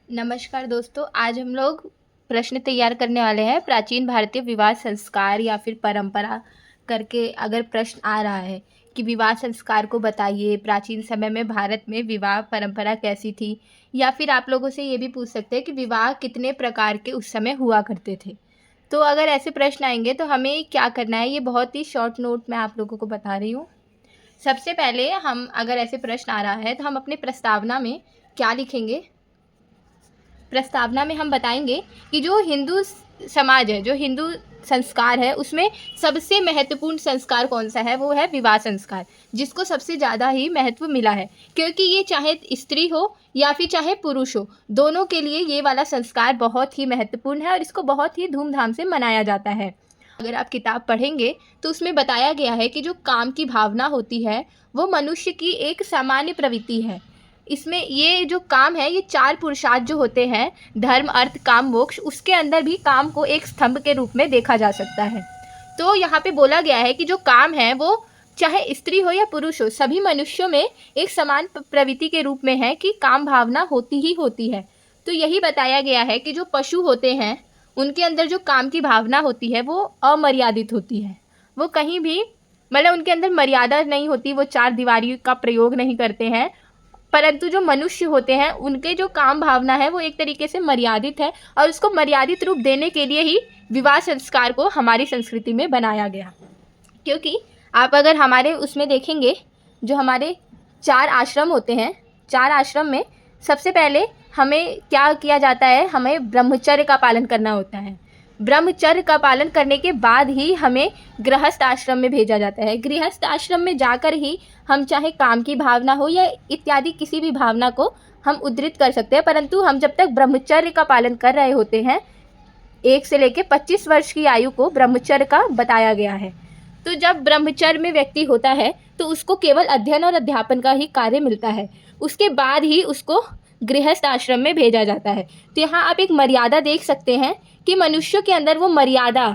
नमस्कार दोस्तों, आज हम लोग प्रश्न तैयार करने वाले हैं। प्राचीन भारतीय विवाह संस्कार या फिर परंपरा करके अगर प्रश्न आ रहा है कि विवाह संस्कार को बताइए, प्राचीन समय में भारत में विवाह परंपरा कैसी थी, या फिर आप लोगों से ये भी पूछ सकते हैं कि विवाह कितने प्रकार के उस समय हुआ करते थे। तो अगर ऐसे प्रश्न आएंगे तो हमें क्या करना है, ये बहुत ही शॉर्ट नोट में आप लोगों को बता रही हूँ। सबसे पहले हम अगर ऐसे प्रश्न आ रहा है तो हम अपने प्रस्तावना में क्या लिखेंगे। प्रस्तावना में हम बताएंगे कि जो हिंदू समाज है, जो हिंदू संस्कार है, उसमें सबसे महत्वपूर्ण संस्कार कौन सा है, वो है विवाह संस्कार, जिसको सबसे ज़्यादा ही महत्व मिला है। क्योंकि ये चाहे स्त्री हो या फिर चाहे पुरुष हो, दोनों के लिए ये वाला संस्कार बहुत ही महत्वपूर्ण है और इसको बहुत ही धूमधाम से मनाया जाता है। अगर आप किताब पढ़ेंगे तो उसमें बताया गया है कि जो काम की भावना होती है वो मनुष्य की एक सामान्य प्रवृत्ति है। इसमें ये जो काम है, ये 4 पुरुषार्थ जो होते हैं, धर्म, अर्थ, काम, मोक्ष, उसके अंदर भी काम को एक स्तंभ के रूप में देखा जा सकता है। तो यहाँ पे बोला गया है कि जो काम है वो चाहे स्त्री हो या पुरुष हो, सभी मनुष्यों में एक समान प्रवृत्ति के रूप में है कि काम भावना होती ही होती है। तो यही बताया गया है कि जो पशु होते हैं उनके अंदर जो काम की भावना होती है वो अमर्यादित होती है। वो कहीं भी मतलब उनके अंदर मर्यादा नहीं होती, वो 4 दीवारी का प्रयोग नहीं करते हैं। परंतु जो मनुष्य होते हैं उनके जो काम भावना है वो एक तरीके से मर्यादित है, और उसको मर्यादित रूप देने के लिए ही विवाह संस्कार को हमारी संस्कृति में बनाया गया। क्योंकि आप अगर हमारे उसमें देखेंगे, जो हमारे 4 आश्रम होते हैं, 4 आश्रम में सबसे पहले हमें क्या किया जाता है, हमें ब्रह्मचर्य का पालन करना होता है। ब्रह्मचर्य का पालन करने के बाद ही हमें गृहस्थ आश्रम में भेजा जाता है। गृहस्थ आश्रम में जाकर ही हम चाहे काम की भावना हो या इत्यादि किसी भी भावना को हम उद्धृत कर सकते हैं। परंतु हम जब तक ब्रह्मचर्य का पालन कर रहे होते हैं, 1 से लेकर 25 वर्ष की आयु को ब्रह्मचर्य का बताया गया है। तो जब ब्रह्मचर्य में व्यक्ति होता है तो उसको केवल अध्ययन और अध्यापन का ही कार्य मिलता है। उसके बाद ही उसको गृहस्थ आश्रम में भेजा जाता है। तो यहाँ आप एक मर्यादा देख सकते हैं कि मनुष्यों के अंदर वो मर्यादा,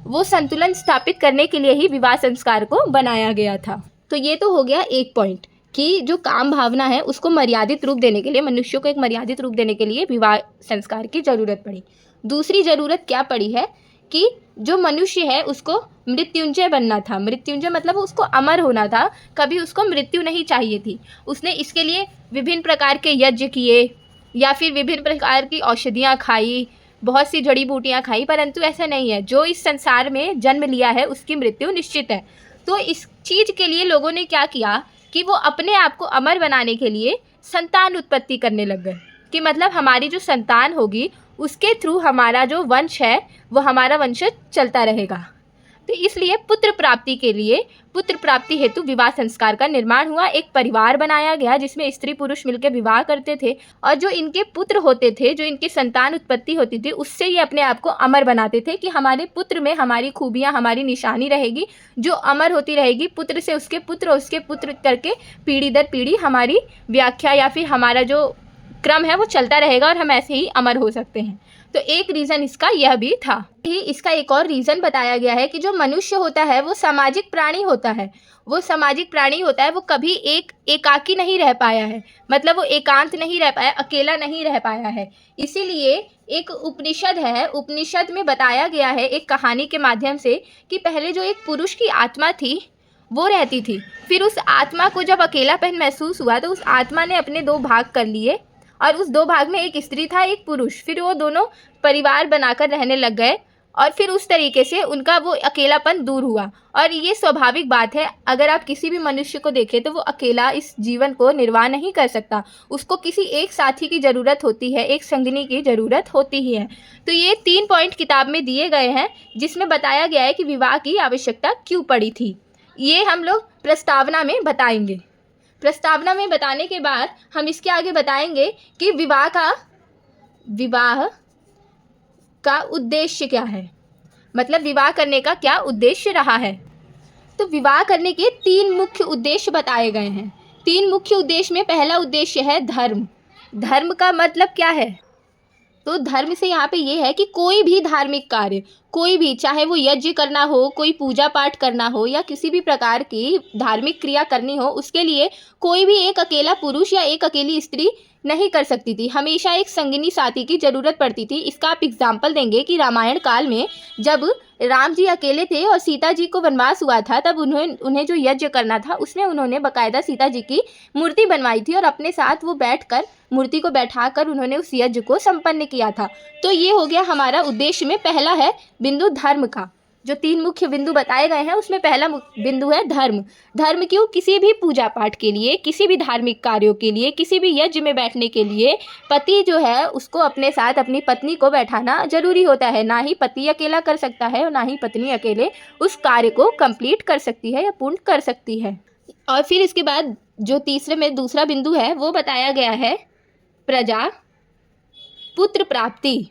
वो संतुलन स्थापित करने के लिए ही विवाह संस्कार को बनाया गया था। तो ये तो हो गया एक पॉइंट कि जो काम भावना है उसको मर्यादित रूप देने के लिए, मनुष्यों को एक मर्यादित रूप देने के लिए विवाह संस्कार की ज़रूरत पड़ी। दूसरी ज़रूरत क्या पड़ी है कि जो मनुष्य है उसको मृत्युंजय बनना था। मृत्युंजय मतलब उसको अमर होना था, कभी उसको मृत्यु नहीं चाहिए थी। उसने इसके लिए विभिन्न प्रकार के यज्ञ किए या फिर विभिन्न प्रकार की औषधियाँ खाई, बहुत सी जड़ी बूटियाँ खाई, परंतु ऐसा नहीं है। जो इस संसार में जन्म लिया है उसकी मृत्यु निश्चित है। तो इस चीज़ के लिए लोगों ने क्या किया कि वो अपने आप को अमर बनाने के लिए संतान उत्पत्ति करने लग गए, कि मतलब हमारी जो संतान होगी उसके थ्रू हमारा जो वंश है वो हमारा वंश चलता रहेगा। तो इसलिए पुत्र प्राप्ति के लिए, पुत्र प्राप्ति हेतु विवाह संस्कार का निर्माण हुआ। एक परिवार बनाया गया जिसमें स्त्री पुरुष मिलकर विवाह करते थे, और जो इनके पुत्र होते थे, जो इनकी संतान उत्पत्ति होती थी, उससे ये अपने आप को अमर बनाते थे कि हमारे पुत्र में हमारी खूबियाँ, हमारी निशानी रहेगी जो अमर होती रहेगी। पुत्र से उसके पुत्र, उसके पुत्र करके पीढ़ी दर पीढ़ी हमारी व्याख्या या फिर हमारा जो क्रम है वो चलता रहेगा और हम ऐसे ही अमर हो सकते हैं। तो एक रीज़न इसका यह भी था। ही इसका एक और रीज़न बताया गया है कि जो मनुष्य होता है वो सामाजिक प्राणी होता है। वो सामाजिक प्राणी होता है, वो कभी एकाकी नहीं रह पाया है, मतलब वो एकांत नहीं रह पाया, अकेला नहीं रह पाया है। इसीलिए एक उपनिषद है, उपनिषद में बताया गया है एक कहानी के माध्यम से कि पहले जो एक पुरुष की आत्मा थी वो रहती थी, फिर उस आत्मा को जब अकेलापन महसूस हुआ तो उस आत्मा ने अपने 2 भाग कर लिए, और उस 2 भाग में एक स्त्री था, एक पुरुष। फिर वो दोनों परिवार बनाकर रहने लग गए, और फिर उस तरीके से उनका वो अकेलापन दूर हुआ। और ये स्वाभाविक बात है, अगर आप किसी भी मनुष्य को देखें तो वो अकेला इस जीवन को निर्वाह नहीं कर सकता, उसको किसी एक साथी की ज़रूरत होती है, एक संगिनी की ज़रूरत होती ही है। तो ये 3 पॉइंट किताब में दिए गए हैं जिसमें बताया गया है कि विवाह की आवश्यकता क्यों पड़ी थी। ये हम लोग प्रस्तावना में बताएंगे। प्रस्तावना में बताने के बाद हम इसके आगे बताएंगे कि विवाह का उद्देश्य क्या है, मतलब विवाह करने का क्या उद्देश्य रहा है। तो विवाह करने के 3 मुख्य उद्देश्य बताए गए हैं। 3 मुख्य उद्देश्य में पहला उद्देश्य है धर्म। धर्म का मतलब क्या है, तो धर्म से यहाँ पे ये है कि कोई भी धार्मिक कार्य, कोई भी, चाहे वो यज्ञ करना हो, कोई पूजा पाठ करना हो या किसी भी प्रकार की धार्मिक क्रिया करनी हो, उसके लिए कोई भी एक अकेला पुरुष या एक अकेली स्त्री नहीं कर सकती थी, हमेशा एक संगिनी साथी की ज़रूरत पड़ती थी। इसका आप एग्जाम्पल देंगे कि रामायण काल में जब राम जी अकेले थे और सीता जी को वनवास हुआ था, तब उन्हें जो यज्ञ करना था उसमें उन्होंने बाकायदा सीता जी की मूर्ति बनवाई थी और अपने साथ वो बैठकर मूर्ति को बैठाकर उन्होंने उस यज्ञ को संपन्न किया था। तो ये हो गया हमारा उद्देश्य में पहला है बिंदु धर्म का। जो 3 मुख्य बिंदु बताए गए हैं उसमें पहला बिंदु है धर्म। धर्म क्यों? किसी भी पूजा पाठ के लिए, किसी भी धार्मिक कार्यों के लिए, किसी भी यज्ञ में बैठने के लिए पति जो है उसको अपने साथ अपनी पत्नी को बैठाना जरूरी होता है। ना ही पति अकेला कर सकता है और ना ही पत्नी अकेले उस कार्य को कंप्लीट कर सकती है या पूर्ण कर सकती है। और फिर इसके बाद जो तीसरे में दूसरा बिंदु है वो बताया गया है प्रजा पुत्र प्राप्ति।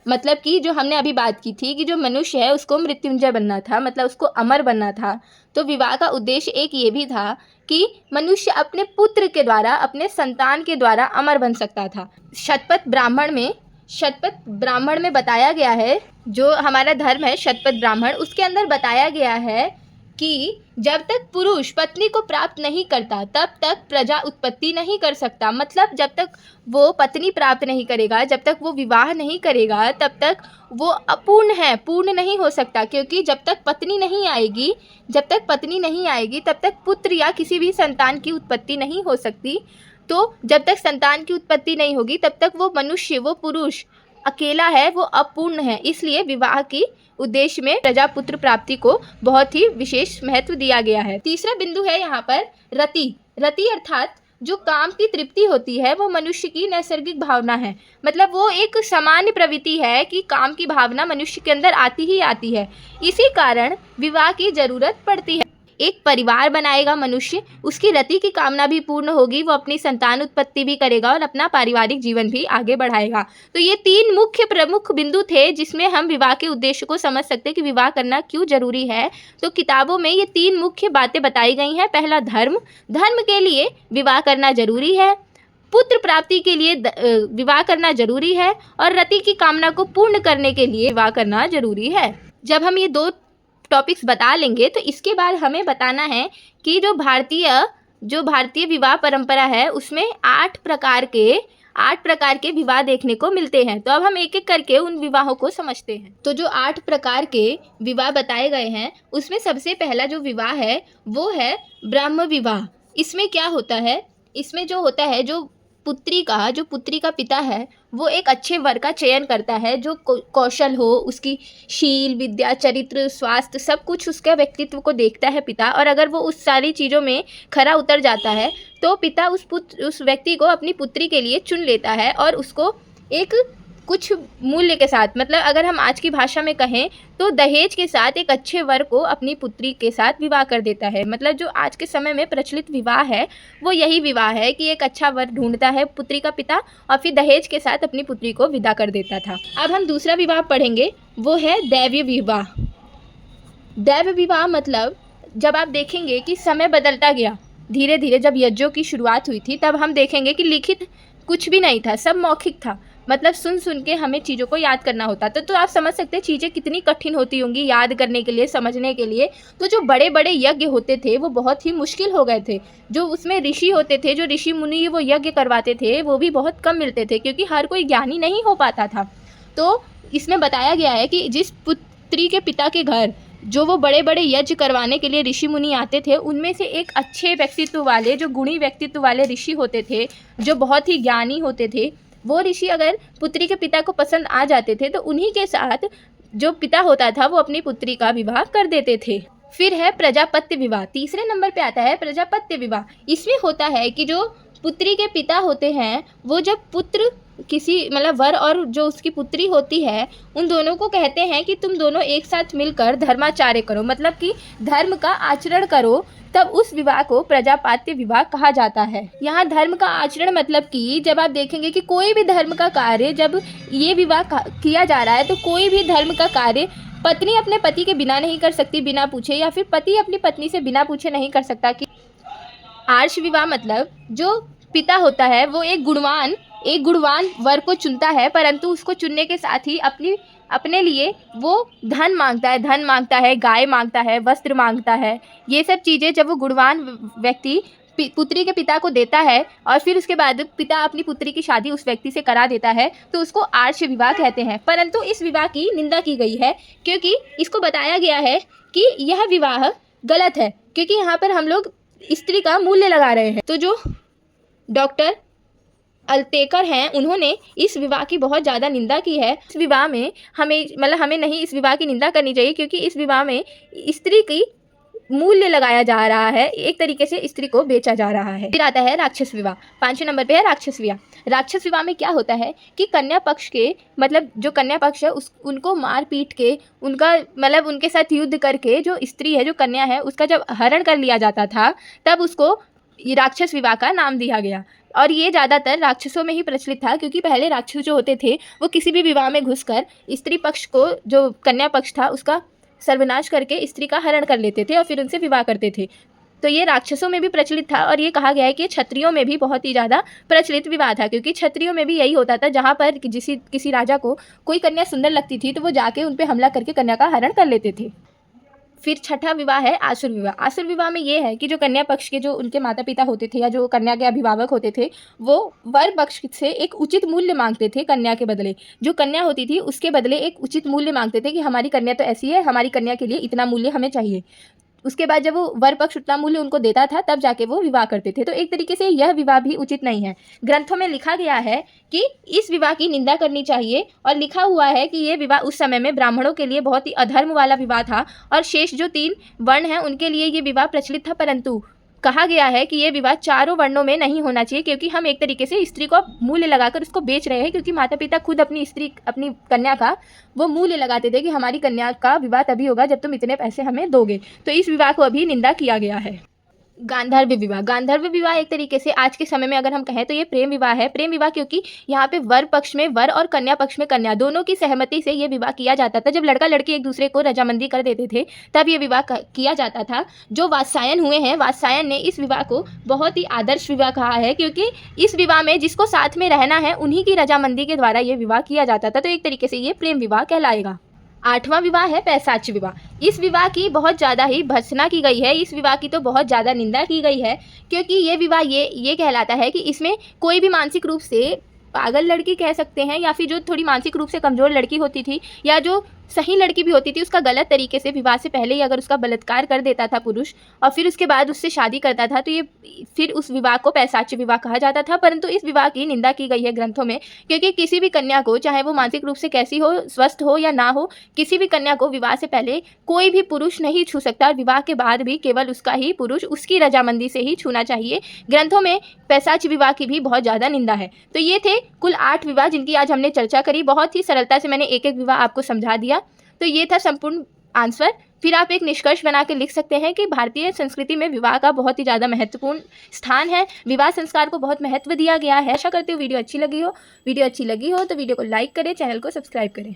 मतलब कि जो हमने अभी बात की थी कि जो मनुष्य है उसको मृत्युंजय बनना था, मतलब उसको अमर बनना था। तो विवाह का उद्देश्य एक ये भी था कि मनुष्य अपने पुत्र के द्वारा, अपने संतान के द्वारा अमर बन सकता था। शतपथ ब्राह्मण में बताया गया है, जो हमारा धर्म है शतपथ ब्राह्मण, उसके अंदर बताया गया है कि जब तक पुरुष पत्नी को प्राप्त नहीं करता तब तक प्रजा उत्पत्ति नहीं कर सकता। मतलब जब तक वो पत्नी प्राप्त नहीं करेगा, जब तक वो विवाह नहीं करेगा, तब तक वो अपूर्ण है, पूर्ण नहीं हो सकता। क्योंकि जब तक पत्नी नहीं आएगी तब तक पुत्र या किसी भी संतान की उत्पत्ति नहीं हो सकती। तो जब तक संतान की उत्पत्ति नहीं होगी तब तक वो मनुष्य, वो पुरुष अकेला है, वो अपूर्ण है। इसलिए विवाह की उद्देश्य में प्रजा पुत्र प्राप्ति को बहुत ही विशेष महत्व दिया गया है। तीसरा बिंदु है यहाँ पर रति। रति अर्थात जो काम की तृप्ति होती है वो मनुष्य की नैसर्गिक भावना है। मतलब वो एक सामान्य प्रवृत्ति है कि काम की भावना मनुष्य के अंदर आती ही आती है। इसी कारण विवाह की जरूरत पड़ती है। एक परिवार बनाएगा मनुष्य, उसकी रति की कामना भी पूर्ण होगी, वो अपनी संतान उत्पत्ति भी करेगा और अपना पारिवारिक जीवन भी आगे बढ़ाएगा। तो ये 3 मुख्य प्रमुख बिंदु थे जिसमें हम विवाह के उद्देश्य को समझ सकते हैं कि विवाह करना क्यों जरूरी है। तो किताबों में ये 3 मुख्य बातें बताई गई हैं। पहला धर्म के लिए विवाह करना जरूरी है, पुत्र प्राप्ति के लिए विवाह करना जरूरी है और रति की कामना को पूर्ण करने के लिए विवाह करना जरूरी है। जब हम ये 2 टॉपिक्स बता लेंगे तो इसके बाद हमें बताना है कि जो भारतीय विवाह परंपरा है उसमें 8 प्रकार के विवाह देखने को मिलते हैं। तो अब हम एक एक करके उन विवाहों को समझते हैं। तो जो 8 प्रकार के विवाह बताए गए हैं उसमें सबसे पहला जो विवाह है वो है ब्रह्म विवाह। इसमें क्या होता है? इसमें जो होता है, जो पुत्री का पिता है वो एक अच्छे वर का चयन करता है, जो कौशल हो, उसकी शील, विद्या, चरित्र, स्वास्थ्य, सब कुछ उसके व्यक्तित्व को देखता है पिता। और अगर वो उस सारी चीज़ों में खरा उतर जाता है तो पिता उस व्यक्ति को अपनी पुत्री के लिए चुन लेता है और उसको एक कुछ मूल्य के साथ, मतलब अगर हम आज की भाषा में कहें तो दहेज के साथ एक अच्छे वर को अपनी पुत्री के साथ विवाह कर देता है। मतलब जो आज के समय में प्रचलित विवाह है वो यही विवाह है कि एक अच्छा वर ढूंढता है पुत्री का पिता और फिर दहेज के साथ अपनी पुत्री को विदा कर देता था। अब हम दूसरा विवाह पढ़ेंगे, वो है दैव्य विवाह। दैव्य विवाह मतलब जब आप देखेंगे कि समय बदलता गया, धीरे धीरे जब यज्ञों की शुरुआत हुई थी तब हम देखेंगे कि लिखित कुछ भी नहीं था, सब मौखिक था। मतलब सुन के हमें चीज़ों को याद करना होता। तो आप समझ सकते हैं चीज़ें कितनी कठिन होती होंगी याद करने के लिए, समझने के लिए। तो जो बड़े बड़े यज्ञ होते थे वो बहुत ही मुश्किल हो गए थे। जो उसमें ऋषि होते थे, जो ऋषि मुनि वो यज्ञ करवाते थे, वो भी बहुत कम मिलते थे क्योंकि हर कोई ज्ञानी नहीं हो पाता था। तो इसमें बताया गया है कि जिस पुत्री के पिता के घर जो वो बड़े बड़े यज्ञ करवाने के लिए ऋषि मुनि आते थे, उनमें से एक अच्छे व्यक्तित्व वाले, जो गुणी व्यक्तित्व वाले ऋषि होते थे, जो बहुत ही ज्ञानी होते थे, वो ऋषि अगर पुत्री के पिता को पसंद आ जाते थे तो उन्हीं के साथ जो पिता होता था वो अपनी पुत्री का विवाह कर देते थे। फिर है प्रजापत्य विवाह। तीसरे नंबर पे आता है प्रजापत्य विवाह। इसमें होता है कि जो पुत्री के पिता होते हैं वो जब पुत्र किसी मतलब वर और जो उसकी पुत्री होती है उन दोनों को कहते हैं कि तुम दोनों एक साथ मिलकर धर्माचार्य करो, मतलब कि धर्म का आचरण करो, तब उस विवाह को प्रजापत्य विवाह कहा जाता है। यहाँ धर्म का आचरण मतलब कि जब आप देखेंगे कि कोई भी धर्म का कार्य जब ये विवाह किया जा रहा है तो कोई भी धर्म का कार्य पत्नी अपने पति के बिना नहीं कर सकती बिना पूछे, या फिर पति अपनी पत्नी से बिना पूछे नहीं कर सकता। कि आर्ष विवाह मतलब जो पिता होता है वो एक गुणवान वर को चुनता है, परंतु उसको चुनने के साथ ही अपने लिए वो धन मांगता है, गाय मांगता है, वस्त्र मांगता है। ये सब चीज़ें जब वो गुणवान व्यक्ति पुत्री के पिता को देता है और फिर उसके बाद पिता अपनी पुत्री की शादी उस व्यक्ति से करा देता है तो उसको आर्ष विवाह कहते हैं। परंतु इस विवाह की निंदा की गई है क्योंकि इसको बताया गया है कि यह विवाह गलत है, क्योंकि यहाँ पर हम लोग स्त्री का मूल्य लगा रहे हैं। तो जो डॉक्टर अल्तेकर हैं उन्होंने इस विवाह की बहुत ज़्यादा निंदा की है। इस विवाह में हमें नहीं इस विवाह की निंदा करनी चाहिए, क्योंकि इस विवाह में स्त्री की मूल्य लगाया जा रहा है, एक तरीके से स्त्री को बेचा जा रहा है। फिर आता है राक्षस विवाह। 5वें नंबर पे है राक्षस विवाह। राक्षस विवाह में क्या होता है कि कन्या पक्ष के जो कन्या पक्ष है उनको मार पीट के उनका उनके साथ युद्ध करके जो स्त्री है, जो कन्या है, उसका जब हरण कर लिया जाता था तब उसको राक्षस विवाह का नाम दिया गया। और ये ज़्यादातर राक्षसों में ही प्रचलित था, क्योंकि पहले राक्षस जो होते थे वो किसी भी विवाह में घुसकर स्त्री पक्ष को, जो कन्या पक्ष था, उसका सर्वनाश करके स्त्री का हरण कर लेते थे और फिर उनसे विवाह करते थे। तो ये राक्षसों में भी प्रचलित था और ये कहा गया है कि क्षत्रियों में भी बहुत ही ज़्यादा प्रचलित विवाह था, क्योंकि क्षत्रियों में भी यही होता था, जहाँ पर किसी राजा को कोई कन्या सुंदर लगती थी तो वो जाके उन पर हमला करके कन्या का हरण कर लेते थे। फिर छठा विवाह है आसुर विवाह। आसुर विवाह में ये है कि जो कन्या पक्ष के जो उनके माता पिता होते थे या जो कन्या के अभिभावक होते थे वो वर पक्ष से एक उचित मूल्य मांगते थे कन्या के बदले। जो कन्या होती थी उसके बदले एक उचित मूल्य मांगते थे कि हमारी कन्या तो ऐसी है, हमारी कन्या के लिए इतना मूल्य हमें चाहिए। उसके बाद जब वो वर पक्ष उतना मूल्य उनको देता था तब जाके वो विवाह करते थे। तो एक तरीके से यह विवाह भी उचित नहीं है। ग्रंथों में लिखा गया है कि इस विवाह की निंदा करनी चाहिए और लिखा हुआ है कि ये विवाह उस समय में ब्राह्मणों के लिए बहुत ही अधर्म वाला विवाह था और शेष जो 3 वर्ण हैं उनके लिए ये विवाह प्रचलित था। परंतु कहा गया है कि ये विवाह चारों वर्णों में नहीं होना चाहिए, क्योंकि हम एक तरीके से स्त्री को मूल्य लगाकर उसको बेच रहे हैं, क्योंकि माता पिता खुद अपनी कन्या का वो मूल्य लगाते थे कि हमारी कन्या का विवाह तभी होगा जब तुम इतने पैसे हमें दोगे। तो इस विवाह को अभी निंदा किया गया है। गांधर्व विवाह। गांधर्व विवाह एक तरीके से आज के समय में अगर हम कहें तो ये प्रेम विवाह है। प्रेम विवाह क्योंकि यहाँ पे वर पक्ष में वर और कन्या पक्ष में कन्या, दोनों की सहमति से ये विवाह किया जाता था। जब लड़का लड़की एक दूसरे को रजामंदी कर देते थे तब ये विवाह किया जाता था। जो वात्सायन हुए हैं, वात्सायन ने इस विवाह को बहुत ही आदर्श विवाह कहा है, क्योंकि इस विवाह में जिसको साथ में रहना है उन्हीं की रजामंदी के द्वारा ये विवाह किया जाता था। तो एक तरीके से ये प्रेम विवाह कहलाएगा। 8वां विवाह है पैशाच विवाह। इस विवाह की बहुत ज़्यादा ही भर्त्सना की गई है, इस विवाह की तो बहुत ज़्यादा निंदा की गई है, क्योंकि ये विवाह ये कहलाता है कि इसमें कोई भी मानसिक रूप से पागल लड़की कह सकते हैं या फिर जो थोड़ी मानसिक रूप से कमज़ोर लड़की होती थी या जो सही लड़की भी होती थी, उसका गलत तरीके से विवाह से पहले ही अगर उसका बलात्कार कर देता था पुरुष और फिर उसके बाद उससे शादी करता था तो ये फिर उस विवाह को पैशाच विवाह कहा जाता था। परंतु इस विवाह की निंदा की गई है ग्रंथों में, क्योंकि किसी भी कन्या को, चाहे वो मानसिक रूप से कैसी हो, स्वस्थ हो या ना हो, किसी भी कन्या को विवाह से पहले कोई भी पुरुष नहीं छू सकता और विवाह के बाद भी केवल उसका ही पुरुष उसकी रजामंदी से ही छूना चाहिए। ग्रंथों में पैशाच विवाह की भी बहुत ज़्यादा निंदा है। तो ये थे कुल 8 विवाह जिनकी आज हमने चर्चा करी। बहुत ही सरलता से मैंने एक एक विवाह आपको समझा दिया। तो ये था संपूर्ण आंसर। फिर आप एक निष्कर्ष बना के लिख सकते हैं कि भारतीय संस्कृति में विवाह का बहुत ही ज़्यादा महत्वपूर्ण स्थान है। विवाह संस्कार को बहुत महत्व दिया गया है। आशा करती हूँ वीडियो अच्छी लगी हो। वीडियो अच्छी लगी हो तो वीडियो को लाइक करें, चैनल को सब्सक्राइब करें।